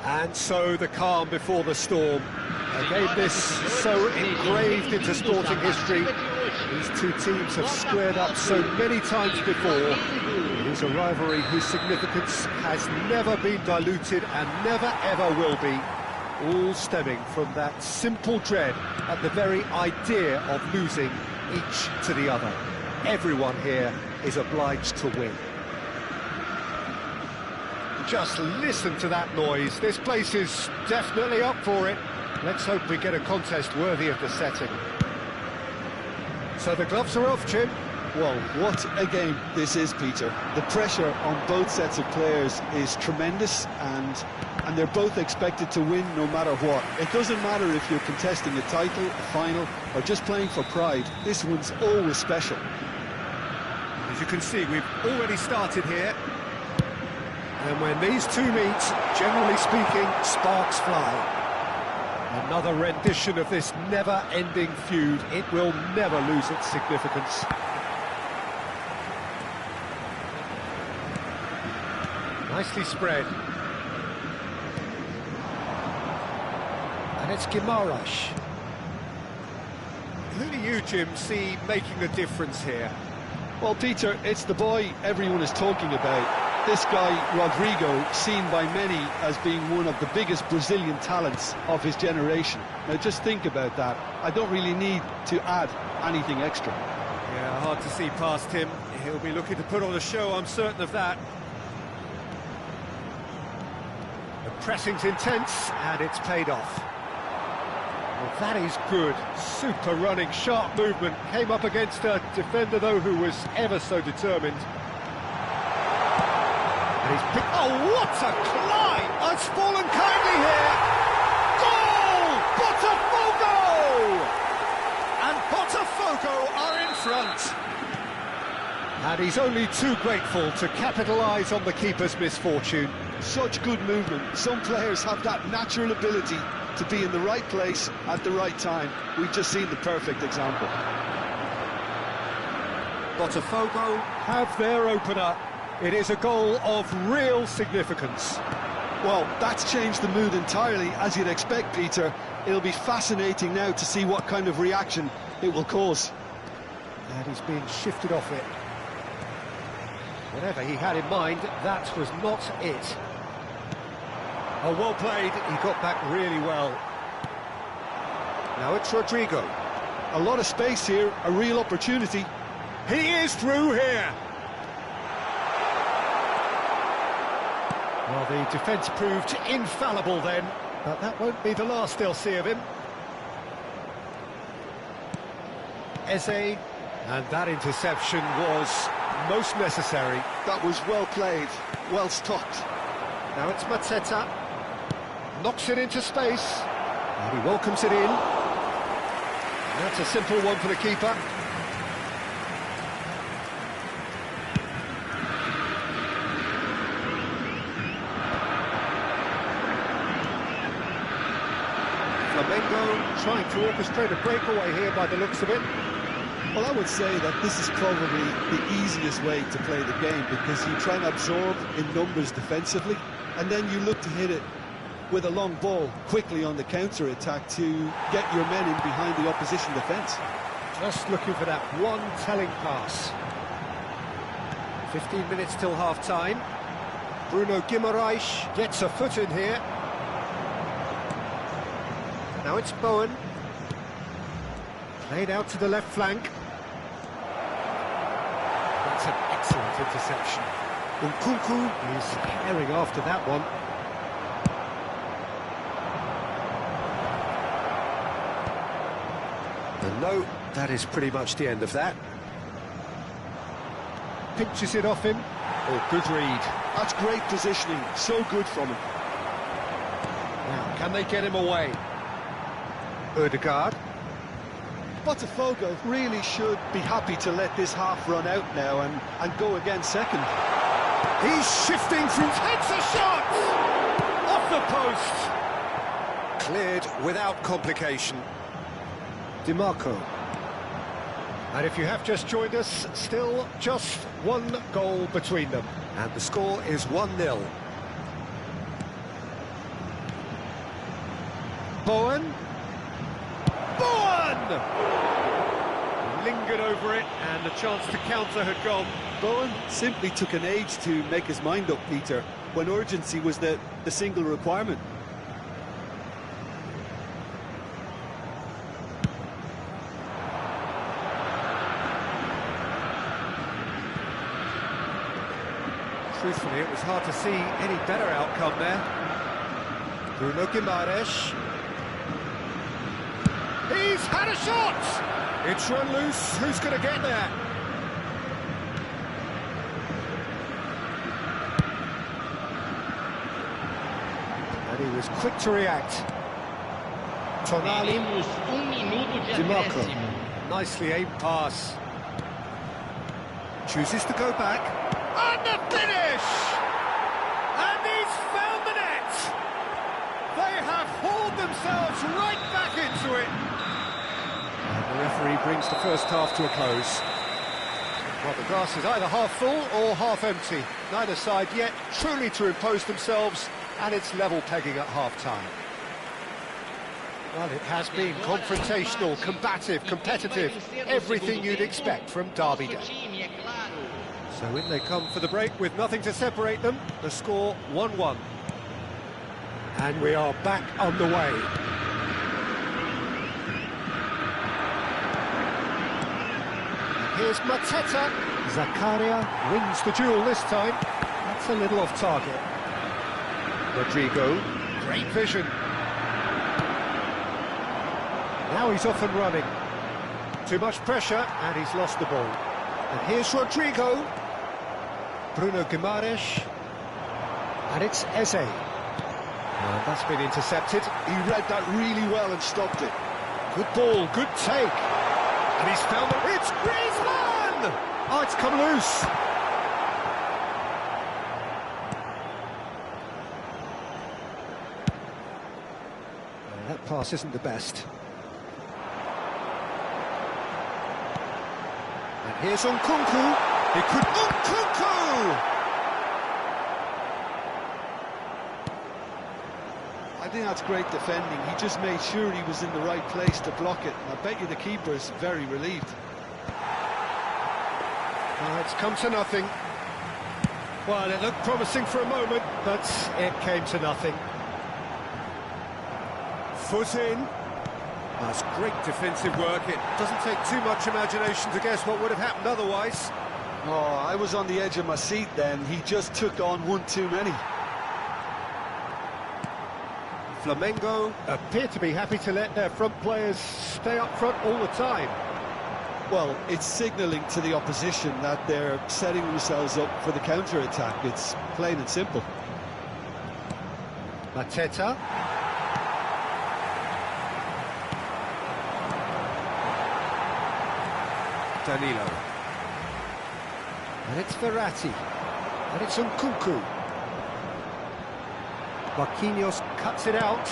And so the calm before the storm. A game this so engraved into sporting history. These two teams have squared up so many times before. It is a rivalry whose significance has never been diluted and never ever will be. All stemming from that simple dread at the very idea of losing each to the other. Everyone here is obliged to win. Just listen to that noise. This place is definitely up for it. Let's hope we get a contest worthy of the setting. So the gloves are off, Jim. Well, what a game this is, Peter. The pressure on both sets of players is tremendous, and they're both expected to win no matter what. It doesn't matter if you're contesting a title, a final, or just playing for pride. This one's always special. As you can see, we've already started here. And when these two meet, generally speaking, sparks fly. Another rendition of this never-ending feud. It will never lose its significance. Nicely spread. And it's Guimaraes. Who do you, Jim, see making a difference here? Well, Peter, it's the boy everyone is talking about. This guy, Rodrigo, seen by many as being one of the biggest Brazilian talents of his generation. Now, just think about that. I don't really need to add anything extra. Yeah, hard to see past him. He'll be looking to put on a show, I'm certain of that. The pressing's intense, and it's paid off. Well, that is good. Super running, sharp movement. Came up against a defender, though, who was ever so determined. And he's picked... Oh, what a climb! It's fallen kindly here. Goal! Botafogo! And Botafogo are in front. And he's only too grateful to capitalise on the keeper's misfortune. Such good movement. Some players have that natural ability to be in the right place at the right time. We've just seen the perfect example. Botafogo have their opener. It is a goal of real significance. Well, that's changed the mood entirely, as you'd expect, Peter. It'll be fascinating now to see what kind of reaction it will cause. And he's being shifted off it. Whatever he had in mind, that was not it. Oh, well played. He got back really well. Now it's Rodrigo. A lot of space here, a real opportunity. He is through here. Well, the defence proved infallible then, but that won't be the last they'll see of him. Eze, and that interception was most necessary. That was well played, well stopped. Now it's Mateta, knocks it into space, and he welcomes it in. And that's a simple one for the keeper. Flamengo trying to orchestrate a breakaway here by the looks of it. Well, I would say that this is probably the easiest way to play the game, because you try and absorb in numbers defensively, and then you look to hit it with a long ball quickly on the counter-attack to get your men in behind the opposition defence. Just looking for that one telling pass. 15 minutes till half-time. Bruno Guimaraes gets a foot in here. Now it's Bowen. Played out to the left flank. That's an excellent interception. Nkunku is herring after that one. And no, that is pretty much the end of that. Pinches it off him. Oh, good read. That's great positioning, so good from him. Now, can they get him away? Ødegaard. Botafogo really should be happy to let this half run out now and go again second. He's shifting through, takes a shot! Off the post! Cleared without complication. Di Marco. And if you have just joined us, still just one goal between them. And the score is 1-0. Bowen. Bowen! Lingered over it, and the chance to counter had gone. Bowen simply took an age to make his mind up, Peter, when urgency was the single requirement. Truthfully, it was hard to see any better outcome there. Bruno Guimaraes. He's had a shot! It's run loose. Who's going to get there? And he was quick to react. Tonali. DiMarco. Nicely aimed pass. Chooses to go back. And the finish! And he's found the net! They have hauled themselves right back into it. And the referee brings the first half to a close. Well, the glass is either half full or half empty. Neither side yet truly to impose themselves, and it's level pegging at half-time. Well, it has been confrontational, combative, competitive, everything you'd expect from Derby Day. So in they come for the break with nothing to separate them. The score 1-1. And we are back underway. And here's Mateta. Zakaria wins the duel this time. That's a little off target. Rodrigo, great vision. Now he's off and running. Too much pressure, and he's lost the ball. And here's Rodrigo. Bruno Guimaraes. And it's Eze. And that's been intercepted. He read that really well and stopped it. Good ball, good take. And he's found it. It's Griezmann! Oh, it's come loose. That pass isn't the best. And here's Nkunku. He could... Nkunku! I think that's great defending. He just made sure he was in the right place to block it. I bet you the keeper's very relieved. It's come to nothing. Well, it looked promising for a moment, but it came to nothing. Foot in. That's great defensive work. It doesn't take too much imagination to guess what would have happened otherwise. Oh, I was on the edge of my seat then. He just took on one too many. Flamengo appear to be happy to let their front players stay up front all the time. Well, it's signalling to the opposition that they're setting themselves up for the counter-attack. It's plain and simple. Mateta. Danilo. And it's Verratti. And it's Nkunku. Marquinhos cuts it out.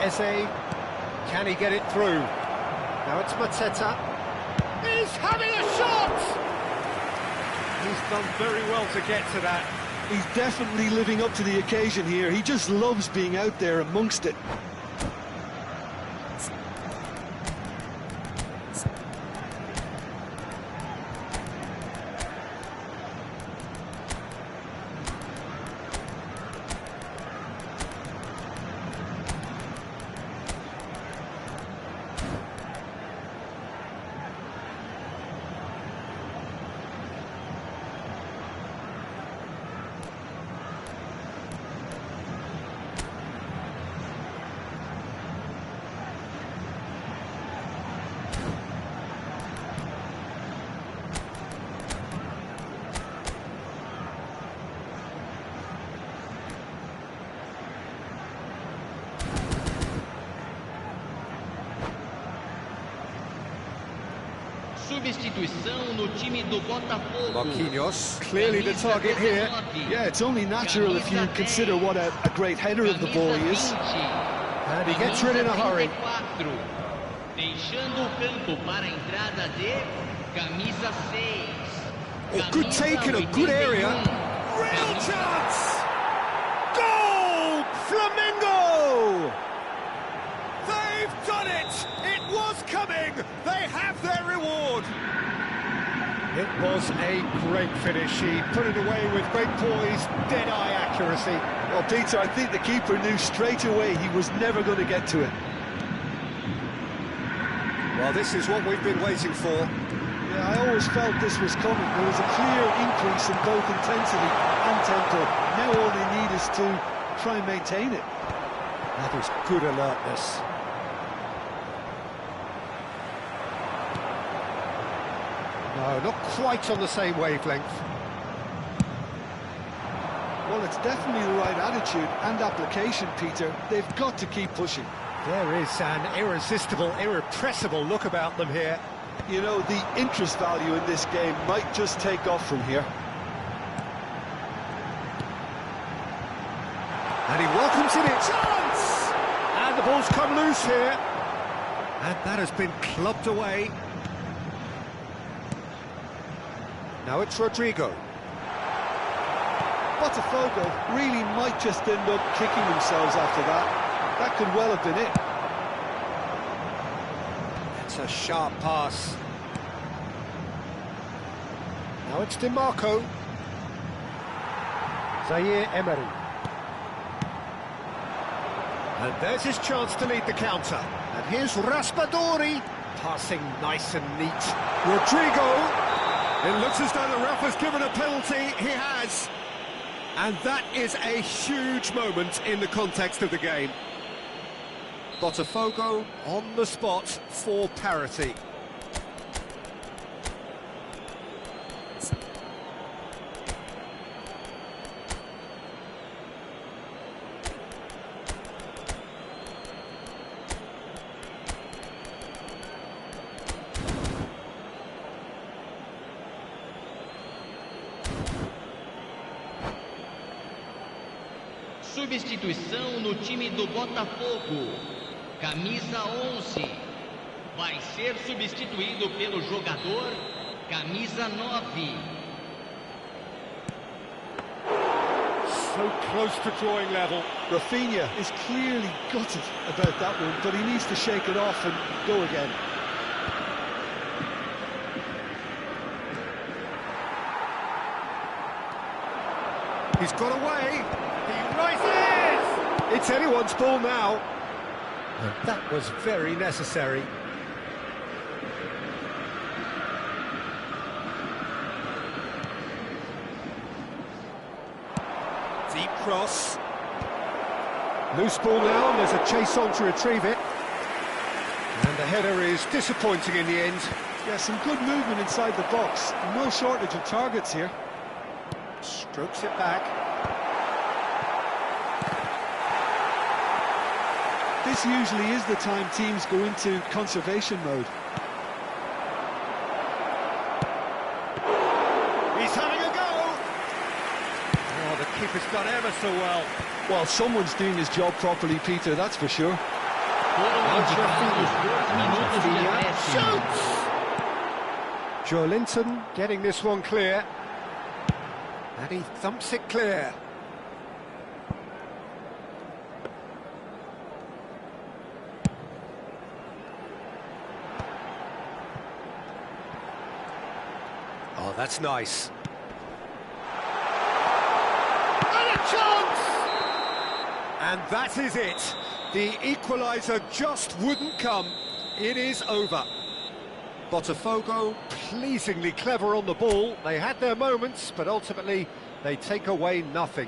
Eze. Can he get it through? Now it's Mateta. He's having a shot! He's done very well to get to that. He's definitely living up to the occasion here. He just loves being out there amongst it. Substituição no time do Botafogo. Marquinhos, clearly the target here. Yeah, it's only natural if you consider what a great header of the ball he is. And he gets rid in a hurry. Deixando o campo para a entrada de camisa 6. A good take in a good area. Real chance! Goal! Flamengo! They have their reward. It was a great finish. He put it away with great poise, dead-eye accuracy. Well, Peter, I think the keeper knew straight away he was never going to get to it. Well, this is what we've been waiting for. Yeah, I always felt this was coming. There was a clear increase in both intensity and tempo. Now all they need is to try and maintain it. That is good alertness. No, not quite on the same wavelength. Well, it's definitely the right attitude and application, Peter. They've got to keep pushing. There is an irresistible, irrepressible look about them here. You know, the interest value in this game might just take off from here. And he welcomes it in. Chance! And the ball's come loose here. And that has been clubbed away. Now it's Rodrigo. Botafogo really might just end up kicking themselves after that. That could well have been it. It's a sharp pass. Now it's DiMarco. Zaire Emery. And there's his chance to lead the counter. And here's Raspadori. Passing nice and neat. Rodrigo. It looks as though the ref has given a penalty. He has. And that is a huge moment in the context of the game. Botafogo on the spot for parity. Substituição no time do Botafogo. Camisa 11. Vai ser substituído pelo jogador camisa 9. So close to drawing level. Rafinha is clearly gutted about that one, but he needs to shake it off and go again. He's got away. He rises! It's anyone's ball now. And that was very necessary. Deep cross. Loose ball now, and there's a chase on to retrieve it. And the header is disappointing in the end. Yeah, some good movement inside the box. No shortage of targets here. Strokes it back. This usually is the time teams go into conservation mode. He's having a go! Oh, the keeper's done ever so well. Well, someone's doing his job properly, Peter, that's for sure. Shoots! Joe Linton getting this one clear. And he thumps it clear. Oh, that's nice. And a chance! And that is it. The equaliser just wouldn't come. It is over. Botafogo pleasingly clever on the ball. They had their moments, but ultimately they take away nothing.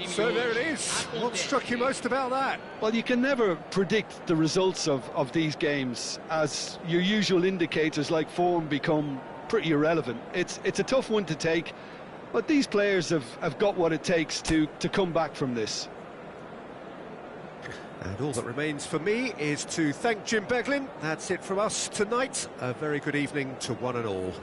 So there it is. What struck you most about that? Well, you can never predict the results of these games, as your usual indicators like form become pretty irrelevant. It's a tough one to take, but these players have got what it takes to come back from this. And all that remains for me is to thank Jim Beglin. That's it from us tonight. A very good evening to one and all.